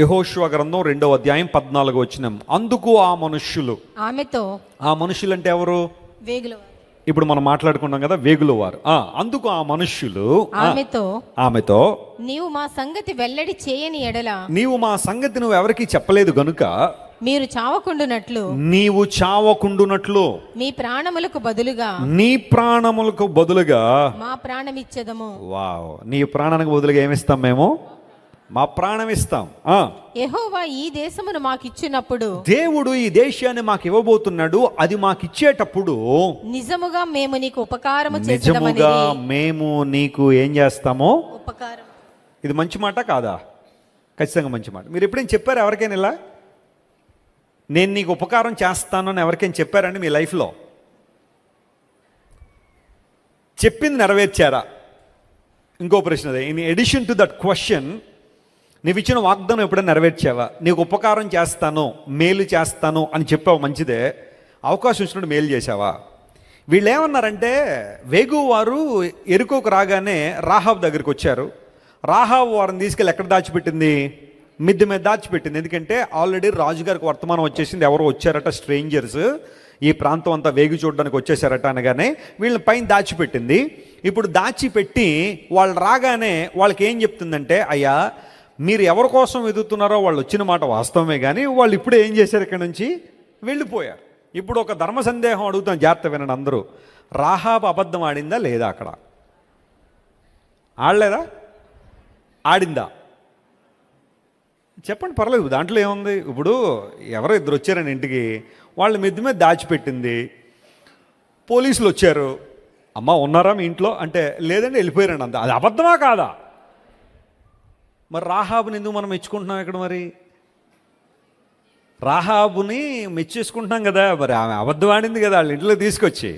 యెహోషువ గ్రంథం 2వ అధ్యాయం 14వ వచనం. అందుకు ఆ మనుష్యులు, ఆమెతో, ఆ మనుషులు అంటే ఎవరు? వేగుల ఇప్పుడు మనం మాట్లాడుకున్నాం కదా, వేగుల వారు. అందుకు ఆ మనుష్యులు ఆమెతో, నీవు మా సంగతి వెల్లడి చేయని ఎడల, నీవు మా సంగతి నువ్వు ఎవరికి చెప్పలేదు గనుక మీరు చావకుండునట్లు, నీవు చావకుండునట్లు మీ ప్రాణములకు బదులుగా, నీ ప్రాణములకు బదులుగా మా ప్రాణమిచ్చెదము. వావ్, నీ ప్రాణానికి బదులుగా ఏమిస్తాం మేము? మా ప్రాణం ఇస్తాం. యెహోవా ఈ దేశమును మాకిచ్చినప్పుడు, దేవుడు ఈ దేశాన్ని మాకు ఇవ్వబోతున్నాడు. అది మాకు ఇచ్చేటప్పుడు నిజముగా మేము నీకు ఉపకారము నిజముగా చేసేదమని, మేము నీకు ఏం చేస్తామో. ఉపకారం. ఇది మంచి మాట కాదా? ఖచ్చితంగా మంచి మాట. మీరు ఎప్పుడైనా చెప్పారు ఎవరికైనా ఇలా, నేను నీకు ఉపకారం చేస్తాను అని ఎవరికైనా చెప్పారండి మీ లైఫ్లో? చెప్పింది నెరవేర్చారా? ఇంకో ప్రశ్న అదే. In addition to that question, నీవు ఇచ్చిన వాగ్దానం ఎప్పుడైనా నెరవేర్చావా? నీకు ఉపకారం చేస్తాను, మేలు చేస్తాను అని చెప్పావు, మంచిదే. అవకాశం ఇచ్చినట్టు మేలు చేసావా? వీళ్ళు ఏమన్నారంటే, వేగు వారు ఎరుకోకు రాగానే రాహాబు దగ్గరికి వచ్చారు. రాహాబు వారిని తీసుకెళ్ళి ఎక్కడ దాచిపెట్టింది? మిద్దె మీద దాచిపెట్టింది. ఎందుకంటే ఆల్రెడీ రాజుగారికి వర్తమానం వచ్చేసింది, ఎవరో వచ్చారట, స్ట్రేంజర్స్ ఈ ప్రాంతం అంతా వేగు చూడడానికి వచ్చేసారట అనగానే వీళ్ళని పైన దాచిపెట్టింది. ఇప్పుడు దాచిపెట్టి వాళ్ళు రాగానే వాళ్ళకి ఏం చెప్తుందంటే, అయ్యా మీరు ఎవరి కోసం వెతుకుతున్నారో వాళ్ళు వచ్చిన మాట వాస్తవమే, కానీ వాళ్ళు ఇప్పుడు ఏం చేశారు, ఇక్కడ నుంచి వెళ్ళిపోయారు. ఇప్పుడు ఒక ధర్మ సందేహం అడుగుతాం, జాగ్రత్త వినండి అందరూ. రాహాబు అబద్ధం ఆడిందా లేదా? అక్కడ ఆడలేదా? ఆడిందా? చెప్పండి, పర్లేదు, దాంట్లో ఏముంది. ఇప్పుడు ఎవరో ఇద్దరు వచ్చారని ఇంటికి, వాళ్ళ మిద్దె మీద దాచిపెట్టింది. పోలీసులు వచ్చారు, అమ్మ ఉన్నారా మీ ఇంట్లో అంటే, లేదండి వెళ్ళిపోయారండి అంత. అది అబద్ధమా కాదా? మరి రాహాబుని ఎందుకు మనం మెచ్చుకుంటున్నాం ఇక్కడ? మరి రాహాబుని మెచ్చేసుకుంటున్నాం కదా, మరి ఆమె అబద్ధం ఆడింది కదా వాళ్ళ ఇంట్లో తీసుకొచ్చి.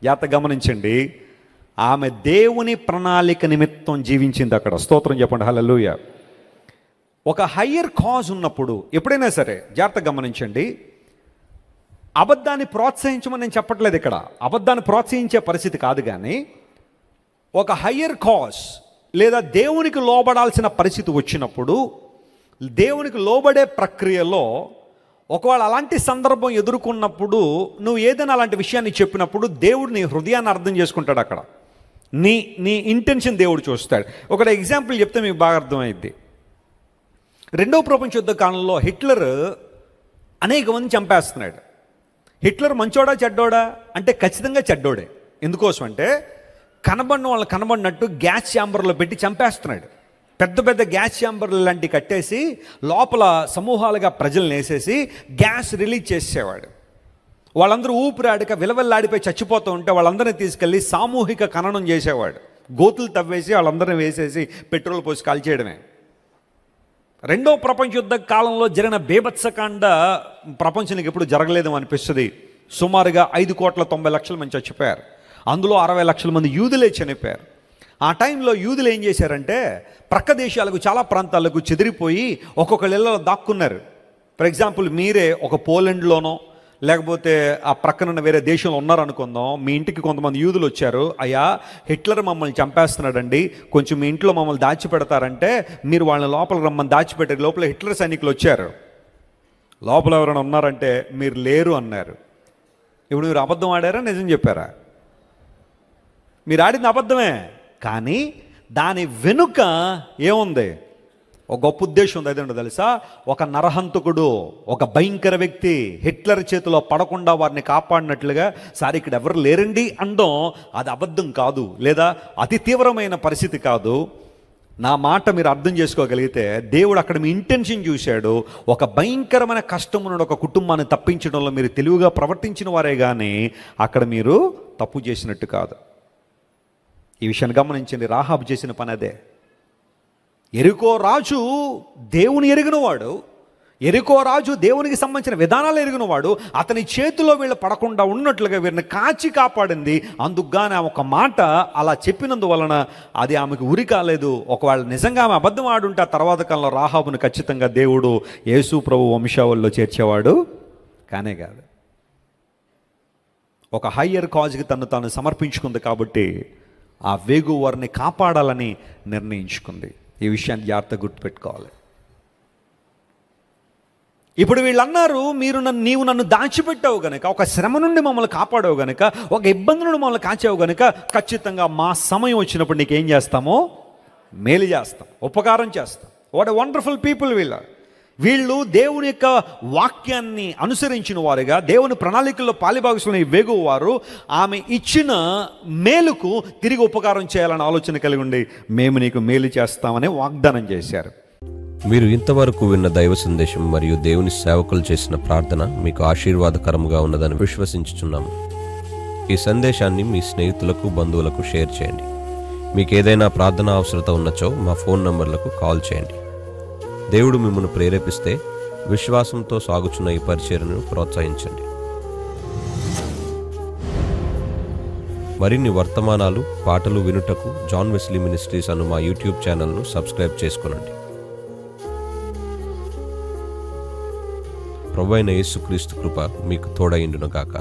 జాగ్రత్త గమనించండి, ఆమె దేవుని ప్రణాళిక నిమిత్తం జీవించింది అక్కడ. స్తోత్రం చెప్పండి, హల్లెలూయా. ఒక హయ్యర్ కాజ్ ఉన్నప్పుడు ఎప్పుడైనా సరే, జాగ్రత్త గమనించండి, అబద్ధాన్ని ప్రోత్సహించమని నేను చెప్పట్లేదు ఇక్కడ, అబద్ధాన్ని ప్రోత్సహించే పరిస్థితి కాదు. కానీ ఒక హయ్యర్ కాజ్ లేదా దేవునికి లోబడాల్సిన పరిస్థితి వచ్చినప్పుడు, దేవునికి లోబడే ప్రక్రియలో ఒకవేళ అలాంటి సందర్భం ఎదుర్కొన్నప్పుడు నువ్వు ఏదైనా అలాంటి విషయాన్ని చెప్పినప్పుడు దేవుడు నీ హృదయాన్ని అర్థం చేసుకుంటాడు. అక్కడ నీ ఇంటెన్షన్ దేవుడు చూస్తాడు. ఒక ఎగ్జాంపుల్ చెప్తే మీకు బాగా అర్థమైద్ది. 2వ ప్రపంచ యుద్ధ కాలంలో హిట్లర్ అనేక మంది చంపేస్తున్నాడు. హిట్లర్ మంచోడా చెడ్డోడా అంటే ఖచ్చితంగా చెడ్డోడే. ఎందుకోసం అంటే కనబడిన వాళ్ళు కనబడినట్టు గ్యాస్ ఛాంబర్లో పెట్టి చంపేస్తున్నాడు. పెద్ద పెద్ద గ్యాస్ ఛాంబర్లు లాంటివి కట్టేసి లోపల సమూహాలుగా ప్రజలను వేసేసి గ్యాస్ రిలీజ్ చేసేవాడు. వాళ్ళందరూ ఊపిరాడక విలవెల్లాడిపోయి చచ్చిపోతూ ఉంటే వాళ్ళందరినీ తీసుకెళ్ళి సామూహిక ఖననం చేసేవాడు. గోతులు తవ్వేసి వాళ్ళందరినీ వేసేసి పెట్రోల్ పోసి కాల్చేయడమే. 2వ ప్రపంచ యుద్ధ కాలంలో జరిగిన బీభత్సకాండ ప్రపంచానికి ఎప్పుడు జరగలేదని అనిపిస్తుంది. సుమారుగా 5,90,00,000 మంది చచ్చిపోయారు. అందులో 60 లక్షల మంది యూదులే చనిపోయారు. ఆ టైంలో యూదులు ఏం చేశారంటే ప్రక్క దేశాలకు, చాలా ప్రాంతాలకు చెదిరిపోయి ఒక్కొక్కళ్ళ ఇళ్ళలో దాక్కున్నారు. ఫర్ ఎగ్జాంపుల్, మీరే ఒక పోలాండ్లోనో లేకపోతే ఆ ప్రక్కనున్న వేరే దేశంలో ఉన్నారనుకుందాం. మీ ఇంటికి కొంతమంది యూదులు వచ్చారు, అయ్యా హిట్లర్ మమ్మల్ని చంపేస్తున్నాడండి, కొంచెం మీ ఇంట్లో మమ్మల్ని దాచిపెడతారంటే మీరు వాళ్ళని లోపలికి రమ్మని దాచిపెట్టారు. లోపల హిట్లర్ సైనికులు వచ్చారు. లోపల ఎవరైనా ఉన్నారంటే మీరు లేరు అన్నారు. ఇప్పుడు మీరు అబద్ధం ఆడారా, నిజం చెప్పారా? మీరు ఆడింది అబద్ధమే, కానీ దాని వెనుక ఏముంది? ఒక గొప్ప ఉద్దేశం ఉంది. అదేంటో తెలుసా? ఒక నరహంతకుడు, ఒక భయంకర వ్యక్తి హిట్లర్ చేతిలో పడకుండా వారిని కాపాడినట్లుగా, సార్ ఇక్కడ ఎవరు లేరండి అనడం అది అబద్ధం కాదు, లేదా అతి తీవ్రమైన పరిస్థితి కాదు. నా మాట మీరు అర్థం చేసుకోగలిగితే దేవుడు అక్కడ మీ ఇంటెన్షన్ చూశాడు. ఒక భయంకరమైన కష్టం ఒక కుటుంబాన్ని తప్పించడంలో మీరు తెలివిగా ప్రవర్తించిన వారే కానీ అక్కడ మీరు తప్పు చేసినట్టు కాదు. ఈ విషయాన్ని గమనించండి. రాహాబు చేసిన పని అదే. ఎరికో రాజు దేవుని ఎరిగినవాడు, ఎరికో రాజు దేవునికి సంబంధించిన విధానాలు ఎరిగినవాడు. అతని చేతిలో వీళ్ళు పడకుండా ఉన్నట్లుగా వీరిని కాచి కాపాడింది. అందుకుగానే ఒక మాట అలా చెప్పినందువలన అది ఆమెకు ఉరి కాలేదు. ఒకవేళ నిజంగా ఆమె అబద్ధం ఆడుంటే ఆ తర్వాత కాలంలో రాహాబును ఖచ్చితంగా దేవుడు యేసు ప్రభు వంశావళిలో చేర్చేవాడు కానే కాదు. ఒక హయ్యర్ కాజ్కి తను తాను సమర్పించుకుంది కాబట్టి ఆ వేగు వారిని కాపాడాలని నిర్ణయించుకుంది. ఈ విషయాన్ని జాగ్రత్తగా గుర్తుపెట్టుకోవాలి. ఇప్పుడు వీళ్ళు అన్నారు, నీవు నన్ను దాచిపెట్టావు గనుక, ఒక శ్రమ నుండి మమ్మల్ని కాపాడావు గనుక, ఒక ఇబ్బంది నుండి మమ్మల్ని కాచావు గనుక, ఖచ్చితంగా మా సమయం వచ్చినప్పుడు నీకేం చేస్తామో మేలు చేస్తాం, ఉపకారం చేస్తాం. వాట్ ఎ వండర్ఫుల్ పీపుల్ వీళ్ళు దేవుని యొక్క వాక్యాన్ని అనుసరించిన వారుగా, దేవుని ప్రణాళికల్లో పాలిభాగస్వామి వేగువారు. ఆమె ఇచ్చిన మేలుకు తిరిగి ఉపకారం చేయాలని ఆలోచన కలిగి ఉండి, మేము నీకు మేలు చేస్తామని వాగ్దానం చేశారు. మీరు ఇంతవరకు విన్న దైవ సందేశం మరియు దేవుని సేవకులు చేసిన ప్రార్థన మీకు ఆశీర్వాదకరముగా ఉన్నదని విశ్వసించుచున్నాము. ఈ సందేశాన్ని మీ స్నేహితులకు, బంధువులకు షేర్ చేయండి. మీకు ఏదైనా ప్రార్థన అవసరత ఉన్నచో మా ఫోన్ నంబర్లకు కాల్ చేయండి. దేవుడు మిమ్మల్ని ప్రేరేపిస్తే విశ్వాసంతో సాగుచున్న ఈ పరిచర్యను ప్రోత్సహించండి. మరిన్ని వర్తమానాలు, పాటలు వినుటకు జాన్ వెస్లీ మినిస్ట్రీస్ అను మా యూట్యూబ్ ఛానల్ను సబ్స్క్రైబ్ చేసుకొనండి. ప్రభువైన యేసుక్రీస్తు కృప మీకు తోడైండును గాక.